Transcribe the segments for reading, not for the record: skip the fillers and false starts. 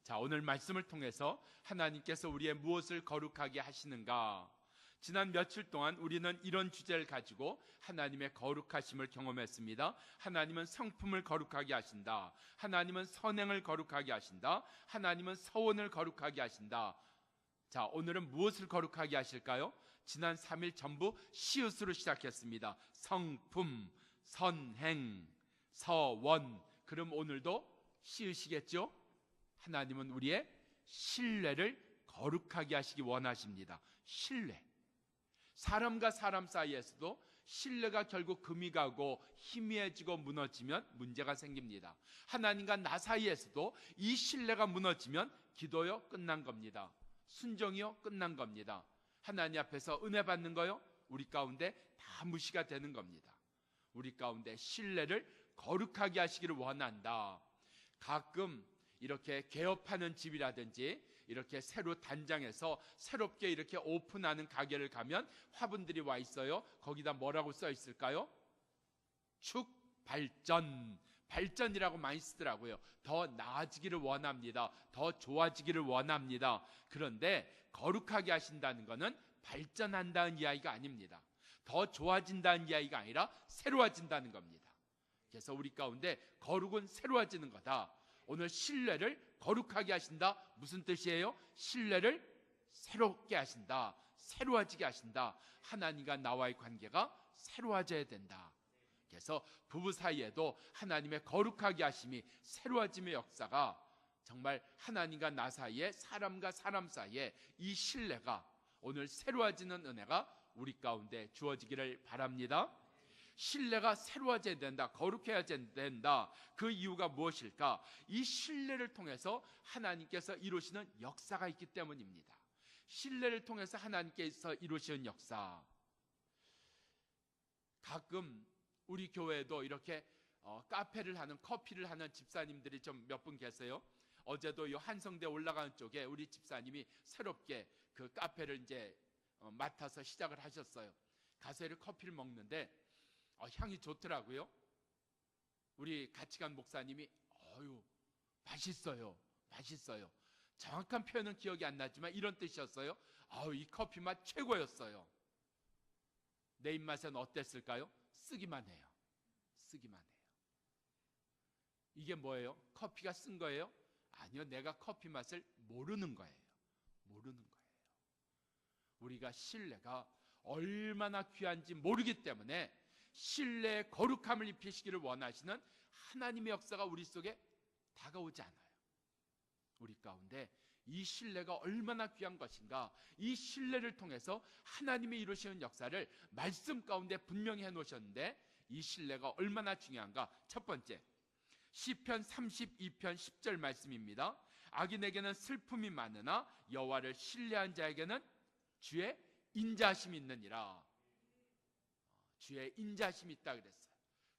자, 오늘 말씀을 통해서 하나님께서 우리의 무엇을 거룩하게 하시는가? 지난 며칠 동안 우리는 이런 주제를 가지고 하나님의 거룩하심을 경험했습니다. 하나님은 성품을 거룩하게 하신다. 하나님은 선행을 거룩하게 하신다. 하나님은 서원을 거룩하게 하신다. 자, 오늘은 무엇을 거룩하게 하실까요? 지난 3일 전부 시옷으로 시작했습니다. 성품, 선행, 서원. 그럼 오늘도 시으시겠죠? 하나님은 우리의 신뢰를 거룩하게 하시기 원하십니다. 신뢰. 사람과 사람 사이에서도 신뢰가 결국 금이 가고 희미해지고 무너지면 문제가 생깁니다. 하나님과 나 사이에서도 이 신뢰가 무너지면 기도요 끝난 겁니다. 순종이요 끝난 겁니다. 하나님 앞에서 은혜 받는 거요 우리 가운데 다 무시가 되는 겁니다. 우리 가운데 신뢰를 거룩하게 하시기를 원한다. 가끔 이렇게 개업하는 집이라든지 이렇게 새로 단장해서 새롭게 이렇게 오픈하는 가게를 가면 화분들이 와 있어요. 거기다 뭐라고 써 있을까요? 축발전. 발전이라고 많이 쓰더라고요. 더 나아지기를 원합니다. 더 좋아지기를 원합니다. 그런데 거룩하게 하신다는 것은 발전한다는 이야기가 아닙니다. 더 좋아진다는 이야기가 아니라 새로워진다는 겁니다. 그래서 우리 가운데 거룩은 새로워지는 거다. 오늘 신뢰를 거룩하게 하신다. 무슨 뜻이에요? 신뢰를 새롭게 하신다. 새로워지게 하신다. 하나님과 나와의 관계가 새로워져야 된다. 그래서 부부 사이에도 하나님의 거룩하게 하심이 새로워짐의 역사가 정말 하나님과 나 사이에 사람과 사람 사이에 이 신뢰가 오늘 새로워지는 은혜가 우리 가운데 주어지기를 바랍니다. 신뢰가 새로워져야 된다. 거룩해야 된다. 그 이유가 무엇일까? 이 신뢰를 통해서 하나님께서 이루시는 역사가 있기 때문입니다. 신뢰를 통해서 하나님께서 이루시는 역사. 가끔 우리 교회에도 이렇게 카페를 하는, 커피를 하는 집사님들이 좀 몇 분 계세요. 어제도 이 한성대 올라가는 쪽에 우리 집사님이 새롭게 그 카페를 이제 맡아서 시작을 하셨어요. 가서 이렇게 커피를 먹는데 향이 좋더라고요. 우리 같이 간 목사님이 맛있어요. 맛있어요. 정확한 표현은 기억이 안 나지만 이런 뜻이었어요. 이 커피 맛 최고였어요. 내 입맛엔 어땠을까요? 쓰기만 해요. 쓰기만 해요. 이게 뭐예요? 커피가 쓴 거예요? 아니요. 내가 커피 맛을 모르는 거예요. 모르는 거예요. 우리가 신뢰가 얼마나 귀한지 모르기 때문에 신뢰의 거룩함을 입히시기를 원하시는 하나님의 역사가 우리 속에 다가오지 않아요. 우리 가운데 이 신뢰가 얼마나 귀한 것인가, 이 신뢰를 통해서 하나님이 이루시는 역사를 말씀 가운데 분명히 해놓으셨는데 이 신뢰가 얼마나 중요한가. 첫 번째, 시편 32편 10절 말씀입니다. 악인에게는 슬픔이 많으나 여호와를 신뢰한 자에게는 주의 인자심이 있느니라. 주의 인자심이 있다 그랬어요.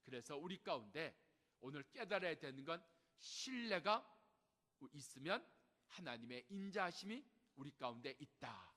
그래서 우리 가운데 오늘 깨달아야 되는 건 신뢰가 있으면 하나님의 인자심이 우리 가운데 있다.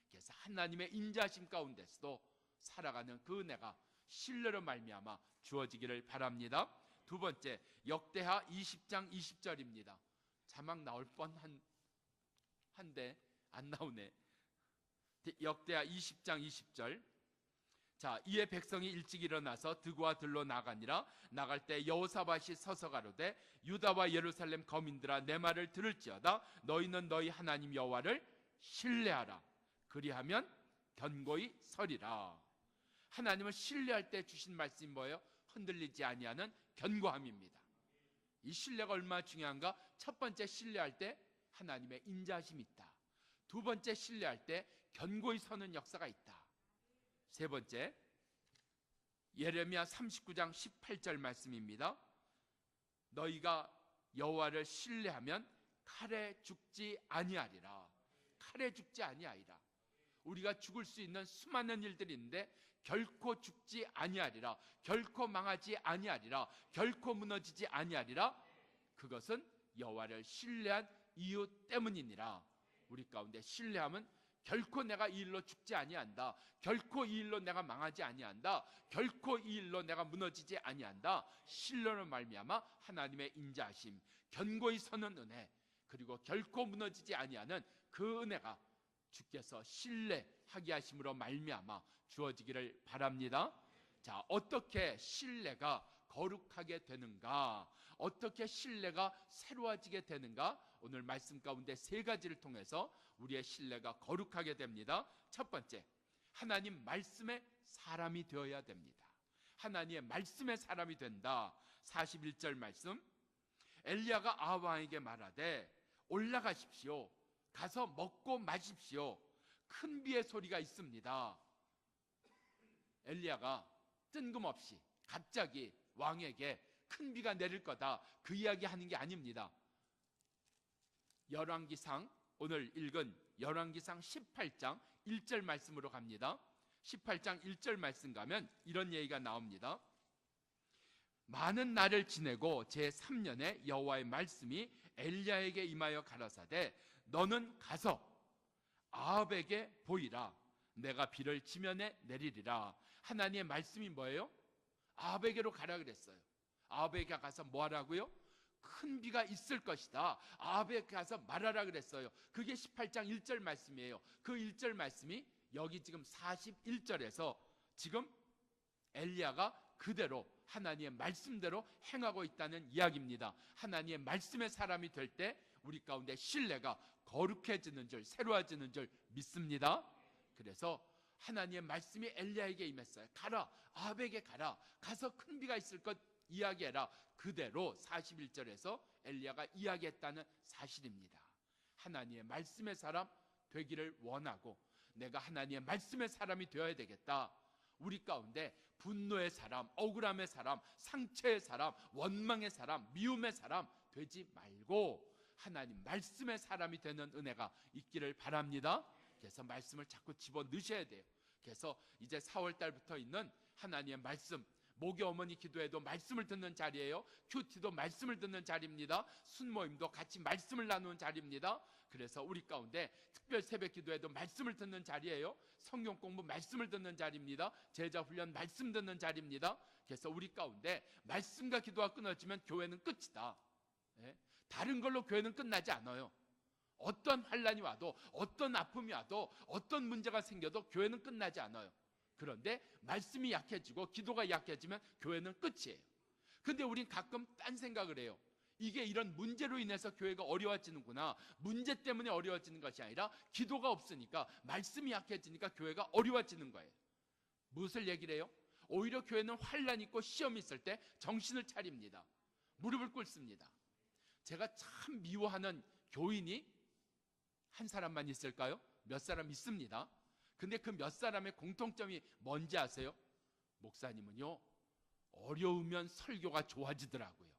그래서 하나님의 인자심 가운데서도 살아가는 그 은혜가 신뢰로 말미암아 주어지기를 바랍니다. 두 번째, 역대하 20장 20절입니다. 자막 나올 뻔한데 안 나오네. 역대하 20장 20절. 자, 이에 백성이 일찍 일어나서 드고와 들로 나가니라. 나갈 때 여호사밧이 서서 가로되 유다와 예루살렘 거민들아 내 말을 들을지어다. 너희는 너희 하나님 여호와를 신뢰하라. 그리하면 견고히 서리라. 하나님을 신뢰할 때 주신 말씀이 뭐예요? 흔들리지 아니하는 견고함입니다. 이 신뢰가 얼마나 중요한가? 첫 번째, 신뢰할 때 하나님의 인자심이 있다. 두 번째, 신뢰할 때 견고히 서는 역사가 있다. 세 번째, 예레미야 39장 18절 말씀입니다. 너희가 여호와를 신뢰하면 칼에 죽지 아니하리라. 칼에 죽지 아니하리라. 우리가 죽을 수 있는 수많은 일들이 있는데 결코 죽지 아니하리라. 결코 망하지 아니하리라. 결코 무너지지 아니하리라. 그것은 여호와를 신뢰한 이유 때문이니라. 우리 가운데 신뢰함은 결코 내가 이 일로 죽지 아니한다. 결코 이 일로 내가 망하지 아니한다. 결코 이 일로 내가 무너지지 아니한다. 신뢰로 말미암아 하나님의 인자하심, 견고히 서는 은혜, 그리고 결코 무너지지 아니하는 그 은혜가 주께서 신뢰하게 하심으로 말미암아 주어지기를 바랍니다. 자, 어떻게 신뢰가 거룩하게 되는가? 어떻게 신뢰가 새로워지게 되는가? 오늘 말씀 가운데 세 가지를 통해서 우리의 신뢰가 거룩하게 됩니다. 첫 번째, 하나님 말씀의 사람이 되어야 됩니다. 하나님의 말씀의 사람이 된다. 41절 말씀, 엘리야가 아합 왕에게 말하되 올라가십시오. 가서 먹고 마십시오. 큰 비의 소리가 있습니다. 엘리야가 뜬금없이 갑자기 왕에게 큰 비가 내릴 거다, 그 이야기 하는 게 아닙니다. 열왕기상, 오늘 읽은 열왕기상 18장 1절 말씀으로 갑니다. 18장 1절 말씀 가면 이런 얘기가 나옵니다. 많은 날을 지내고 제3년에 여호와의 말씀이 엘리야에게 임하여 가라사대 너는 가서 아합에게 보이라. 내가 비를 지면에 내리리라. 하나님의 말씀이 뭐예요? 아합에게로 가라 그랬어요. 아합에게 가서 뭐 하라고요? 큰 비가 있을 것이다. 아합에게 가서 말하라 그랬어요. 그게 18장 1절 말씀이에요. 그 1절 말씀이 여기 지금 41절에서 지금 엘리야가 그대로 하나님의 말씀대로 행하고 있다는 이야기입니다. 하나님의 말씀의 사람이 될 때 우리 가운데 신뢰가 거룩해지는 줄, 새로워지는 줄 믿습니다. 그래서 하나님의 말씀이 엘리야에게 임했어요. 가라, 아합에게 가라. 가서 큰 비가 있을 것 이야기해라. 그대로 41절에서 엘리야가 이야기했다는 사실입니다. 하나님의 말씀의 사람 되기를 원하고 내가 하나님의 말씀의 사람이 되어야 되겠다. 우리 가운데 분노의 사람, 억울함의 사람, 상처의 사람, 원망의 사람, 미움의 사람 되지 말고 하나님 말씀의 사람이 되는 은혜가 있기를 바랍니다. 그래서 말씀을 자꾸 집어넣으셔야 돼요. 그래서 이제 4월 달부터 있는 하나님의 말씀, 목요 어머니 기도회도 말씀을 듣는 자리예요. 큐티도 말씀을 듣는 자리입니다. 순모임도 같이 말씀을 나누는 자리입니다. 그래서 우리 가운데 특별 새벽 기도회도 말씀을 듣는 자리예요. 성경 공부 말씀을 듣는 자리입니다. 제자 훈련 말씀 듣는 자리입니다. 그래서 우리 가운데 말씀과 기도가 끊어지면 교회는 끝이다. 예? 다른 걸로 교회는 끝나지 않아요. 어떤 환난이 와도, 어떤 아픔이 와도, 어떤 문제가 생겨도 교회는 끝나지 않아요. 그런데 말씀이 약해지고 기도가 약해지면 교회는 끝이에요. 근데 우린 가끔 딴 생각을 해요. 이게 이런 문제로 인해서 교회가 어려워지는구나. 문제 때문에 어려워지는 것이 아니라 기도가 없으니까, 말씀이 약해지니까 교회가 어려워지는 거예요. 무엇을 얘기를 해요? 오히려 교회는 환난이 있고 시험이 있을 때 정신을 차립니다. 무릎을 꿇습니다. 제가 참 미워하는 교인이 한 사람만 있을까요? 몇 사람 있습니다. 근데 그 몇 사람의 공통점이 뭔지 아세요? 목사님은요, 어려우면 설교가 좋아지더라고요.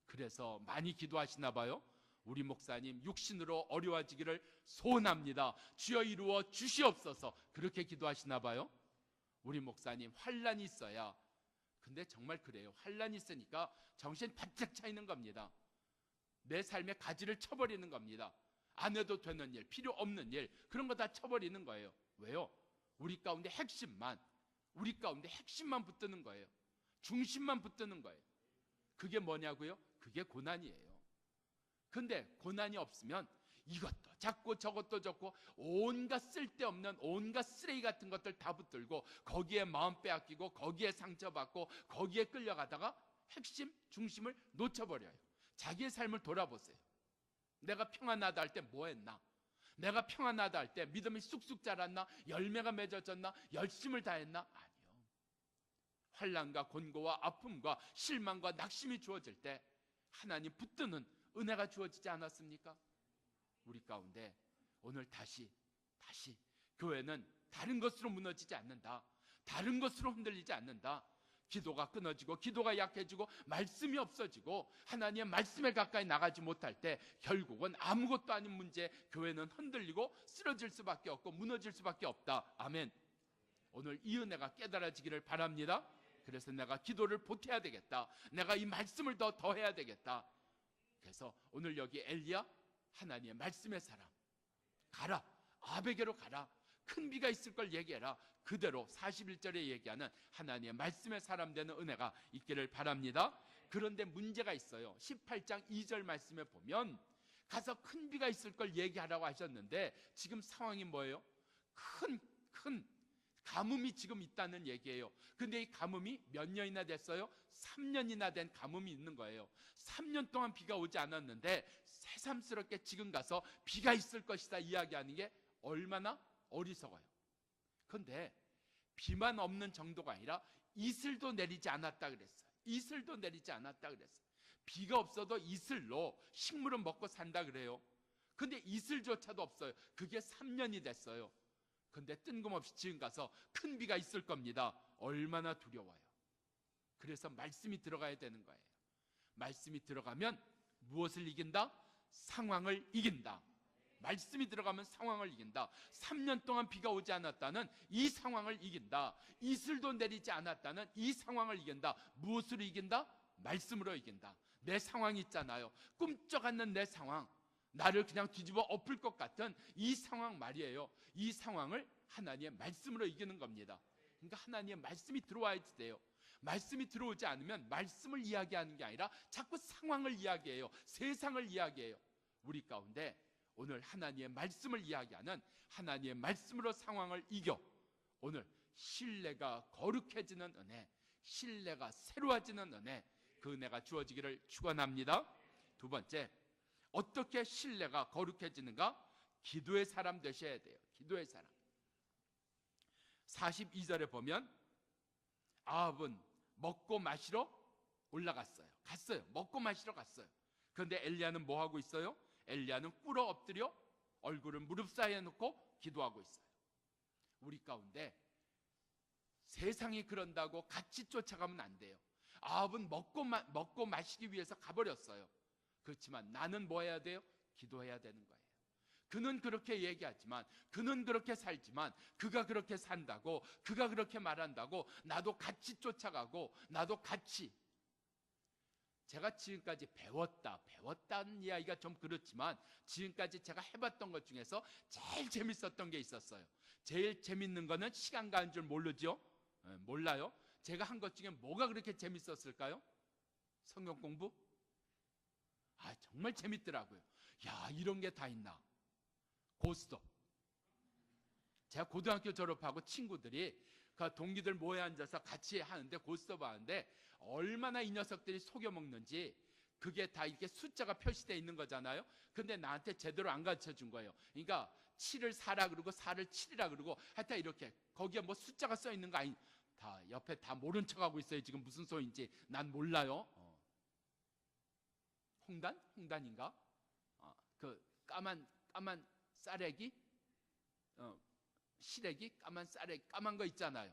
그래서 많이 기도하시나 봐요. 우리 목사님 육신으로 어려워지기를 소원합니다. 주여 이루어 주시옵소서. 그렇게 기도하시나 봐요. 우리 목사님 환난이 있어야. 근데 정말 그래요. 환난이 있으니까 정신 바짝 차 있는 겁니다. 내 삶의 가지를 쳐버리는 겁니다. 안 해도 되는 일, 필요 없는 일, 그런 거 다 쳐버리는 거예요. 왜요? 우리 가운데 핵심만 붙드는 거예요. 중심만 붙드는 거예요. 그게 뭐냐고요? 그게 고난이에요. 근데 고난이 없으면 이것도 잡고 저것도 잡고 온갖 쓸데없는 온갖 쓰레기 같은 것들 다 붙들고 거기에 마음 빼앗기고 거기에 상처받고 거기에 끌려가다가 핵심, 중심을 놓쳐버려요. 자기의 삶을 돌아보세요. 내가 평안하다 할 때 뭐 했나? 내가 평안하다 할 때 믿음이 쑥쑥 자랐나? 열매가 맺어졌나? 열심을 다했나? 아니요. 환난과 곤고와 아픔과 실망과 낙심이 주어질 때 하나님 붙드는 은혜가 주어지지 않았습니까? 우리 가운데 오늘 다시 교회는 다른 것으로 무너지지 않는다. 다른 것으로 흔들리지 않는다. 기도가 끊어지고 기도가 약해지고 말씀이 없어지고 하나님의 말씀에 가까이 나가지 못할 때 결국은 아무것도 아닌 문제 교회는 흔들리고 쓰러질 수밖에 없고 무너질 수밖에 없다. 아멘. 오늘 이 은혜가 깨달아지기를 바랍니다. 그래서 내가 기도를 보태야 되겠다. 내가 이 말씀을 더 해야 되겠다. 그래서 오늘 여기 엘리야, 하나님의 말씀의 사람, 가라, 아합에게로 가라. 큰 비가 있을 걸 얘기해라. 그대로 41절에 얘기하는 하나님의 말씀의 사람 되는 은혜가 있기를 바랍니다. 그런데 문제가 있어요. 18장 2절 말씀에 보면 가서 큰 비가 있을 걸 얘기하라고 하셨는데 지금 상황이 뭐예요? 큰 가뭄이 지금 있다는 얘기예요. 근데 이 가뭄이 몇 년이나 됐어요? 3년이나 된 가뭄이 있는 거예요. 3년 동안 비가 오지 않았는데 새삼스럽게 지금 가서 비가 있을 것이다 이야기하는 게 얼마나 어리석어요. 근데 비만 없는 정도가 아니라 이슬도 내리지 않았다 그랬어요. 이슬도 내리지 않았다 그랬어요. 비가 없어도 이슬로 식물은 먹고 산다 그래요. 근데 이슬조차도 없어요. 그게 3년이 됐어요. 근데 뜬금없이 지금 가서 큰 비가 있을 겁니다. 얼마나 두려워요. 그래서 말씀이 들어가야 되는 거예요. 말씀이 들어가면 무엇을 이긴다? 상황을 이긴다. 말씀이 들어가면 상황을 이긴다. 3년 동안 비가 오지 않았다는 이 상황을 이긴다. 이슬도 내리지 않았다는 이 상황을 이긴다. 무엇으로 이긴다? 말씀으로 이긴다. 내 상황이 있잖아요. 꿈쩍 않는 내 상황, 나를 그냥 뒤집어 엎을 것 같은 이 상황 말이에요. 이 상황을 하나님의 말씀으로 이기는 겁니다. 그러니까 하나님의 말씀이 들어와야지 돼요. 말씀이 들어오지 않으면 말씀을 이야기하는 게 아니라 자꾸 상황을 이야기해요. 세상을 이야기해요. 우리 가운데 오늘 하나님의 말씀을 이야기하는 하나님의 말씀으로 상황을 이겨 오늘 신뢰가 거룩해지는 은혜, 신뢰가 새로워지는 은혜, 그 은혜가 주어지기를 축원합니다. 두 번째, 어떻게 신뢰가 거룩해지는가? 기도의 사람 되셔야 돼요. 기도의 사람. 42절에 보면 아합은 먹고 마시러 올라갔어요. 먹고 마시러 갔어요. 그런데 엘리야는 뭐 하고 있어요? 엘리야는 꿇어 엎드려 얼굴을 무릎 사이에 놓고 기도하고 있어요. 우리 가운데 세상이 그런다고 같이 쫓아가면 안 돼요. 아합은 먹고 마시기 위해서 가버렸어요. 그렇지만 나는 뭐 해야 돼요? 기도해야 되는 거예요. 그는 그렇게 얘기하지만, 그는 그렇게 살지만, 그가 그렇게 산다고, 그가 그렇게 말한다고 나도 같이 쫓아가고, 나도 같이. 제가 지금까지 배웠다는 이야기가 좀 그렇지만 지금까지 제가 해봤던 것 중에서 제일 재밌었던 게 있었어요. 제일 재밌는 거는 시간 가는 줄 모르죠? 몰라요? 제가 한 것 중에 뭐가 그렇게 재밌었을까요? 성경 공부? 정말 재밌더라고요. 야, 이런 게 다 있나? 고스톱. 제가 고등학교 졸업하고 친구들이 그 동기들 모여 앉아서 같이 하는데 고스톱 하는데 얼마나 이 녀석들이 속여먹는지 그게 다 이렇게 숫자가 표시되어 있는 거잖아요. 근데 나한테 제대로 안 가르쳐 준 거예요. 그러니까 7을 4라 그러고 4를 7이라 그러고 하여튼 이렇게 거기에 뭐 숫자가 써 있는 거 아니, 다 옆에 다 모른 척하고 있어요. 지금 무슨 소리인지 난 몰라요. 홍단인가? 그 까만 쌀애기, 시래기, 까만 쌀애기, 까만 거 있잖아요.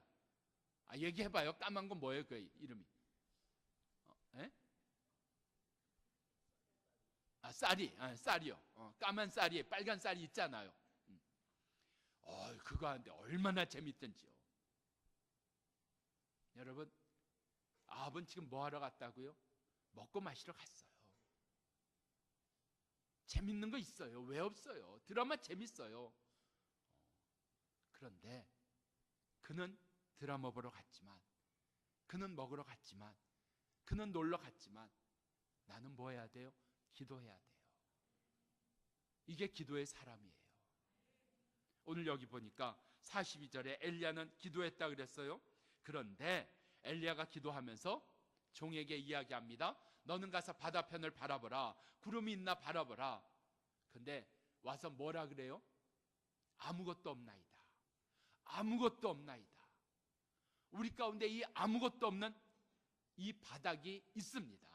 얘기해봐요. 까만 건 뭐예요? 그 이름이? 쌀이요. 까만 쌀이, 빨간 쌀이 있잖아요. 그거 하는데 얼마나 재밌던지요. 여러분, 아합은 지금 뭐 하러 갔다고요? 먹고 마시러 갔어요. 재밌는 거 있어요. 왜 없어요? 드라마 재밌어요. 그런데 그는 드라마 보러 갔지만, 그는 먹으러 갔지만, 그는 놀러 갔지만 나는 뭐 해야 돼요? 기도해야 돼요. 이게 기도의 사람이에요. 오늘 여기 보니까 42절에 엘리야는 기도했다 그랬어요. 그런데 엘리야가 기도하면서 종에게 이야기합니다. 너는 가서 바다편을 바라보라. 구름이 있나 바라보라. 근데 와서 뭐라 그래요? 아무것도 없나이다. 아무것도 없나이다. 우리 가운데 이 아무것도 없는 이 바닥이 있습니다.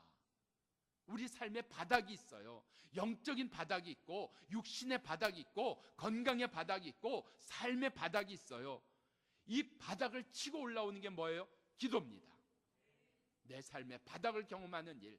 우리 삶에 바닥이 있어요. 영적인 바닥이 있고 육신의 바닥이 있고 건강의 바닥이 있고 삶의 바닥이 있어요. 이 바닥을 치고 올라오는 게 뭐예요? 기도입니다. 내 삶의 바닥을 경험하는 일.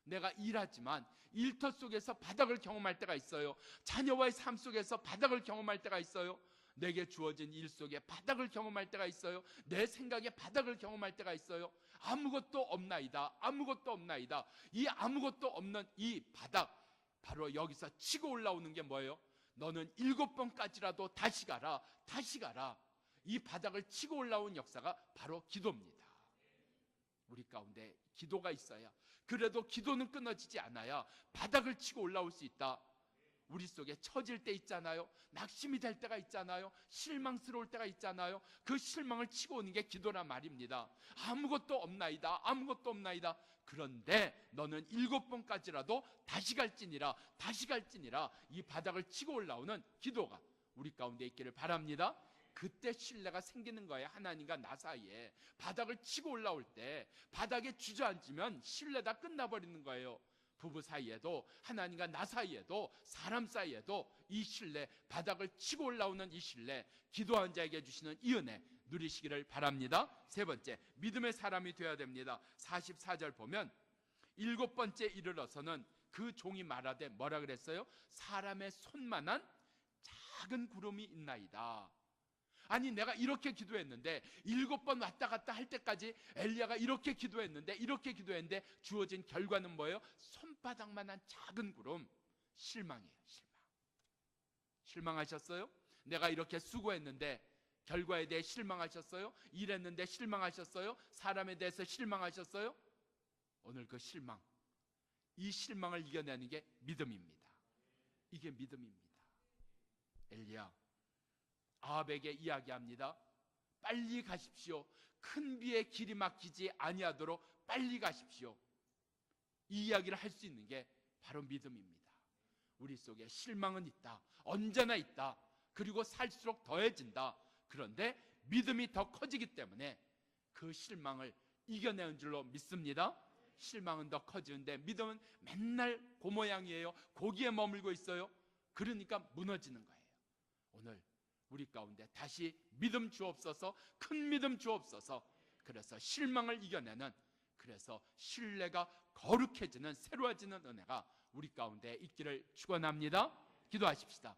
내가 일하지만 일터 속에서 바닥을 경험할 때가 있어요. 자녀와의 삶 속에서 바닥을 경험할 때가 있어요. 내게 주어진 일 속에 바닥을 경험할 때가 있어요. 내 생각에 바닥을 경험할 때가 있어요. 아무것도 없나이다. 아무것도 없나이다. 이 아무것도 없는 이 바닥, 바로 여기서 치고 올라오는 게 뭐예요? 너는 7번까지라도 다시 가라. 다시 가라. 이 바닥을 치고 올라온 역사가 바로 기도입니다. 우리 가운데 기도가 있어야, 그래도 기도는 끊어지지 않아야 바닥을 치고 올라올 수 있다. 우리 속에 처질 때 있잖아요. 낙심이 될 때가 있잖아요. 실망스러울 때가 있잖아요. 그 실망을 치고 오는 게 기도란 말입니다. 아무것도 없나이다. 아무것도 없나이다. 그런데 너는 7번까지라도 다시 갈지니라, 다시 갈지니라, 이 바닥을 치고 올라오는 기도가 우리 가운데 있기를 바랍니다. 그때 신뢰가 생기는 거예요. 하나님과 나 사이에. 바닥을 치고 올라올 때, 바닥에 주저앉으면 신뢰 다 끝나버리는 거예요. 부부 사이에도, 하나님과 나 사이에도, 사람 사이에도 이 신뢰, 바닥을 치고 올라오는 이 신뢰, 기도한 자에게 주시는 이 은혜 누리시기를 바랍니다. 세 번째, 믿음의 사람이 되어야 됩니다. 44절 보면 7번째 이르러서는 그 종이 말하되 뭐라 그랬어요? 사람의 손만한 작은 구름이 있나이다. 아니, 내가 이렇게 기도했는데 7번 왔다 갔다 할 때까지 엘리야가 이렇게 기도했는데 주어진 결과는 뭐예요? 손바닥만한 작은 구름. 실망이에요. 실망하셨어요? 내가 이렇게 수고했는데 결과에 대해 실망하셨어요? 일했는데 실망하셨어요? 사람에 대해서 실망하셨어요? 오늘 그 실망, 이 실망을 이겨내는 게 믿음입니다. 이게 믿음입니다. 엘리야 아합에게 이야기합니다. 빨리 가십시오. 큰 비에 길이 막히지 아니하도록 빨리 가십시오. 이 이야기를 할 수 있는 게 바로 믿음입니다. 우리 속에 실망은 있다. 언제나 있다. 그리고 살수록 더해진다. 그런데 믿음이 더 커지기 때문에 그 실망을 이겨내는 줄로 믿습니다. 실망은 더 커지는데 믿음은 맨날 그 모양이에요. 거기에 머물고 있어요. 그러니까 무너지는 거예요. 오늘 우리 가운데 다시 믿음 주옵소서, 큰 믿음 주옵소서. 그래서 실망을 이겨내는, 그래서 신뢰가 거룩해지는, 새로워지는 은혜가 우리 가운데 있기를 축원합니다. 기도하십시다.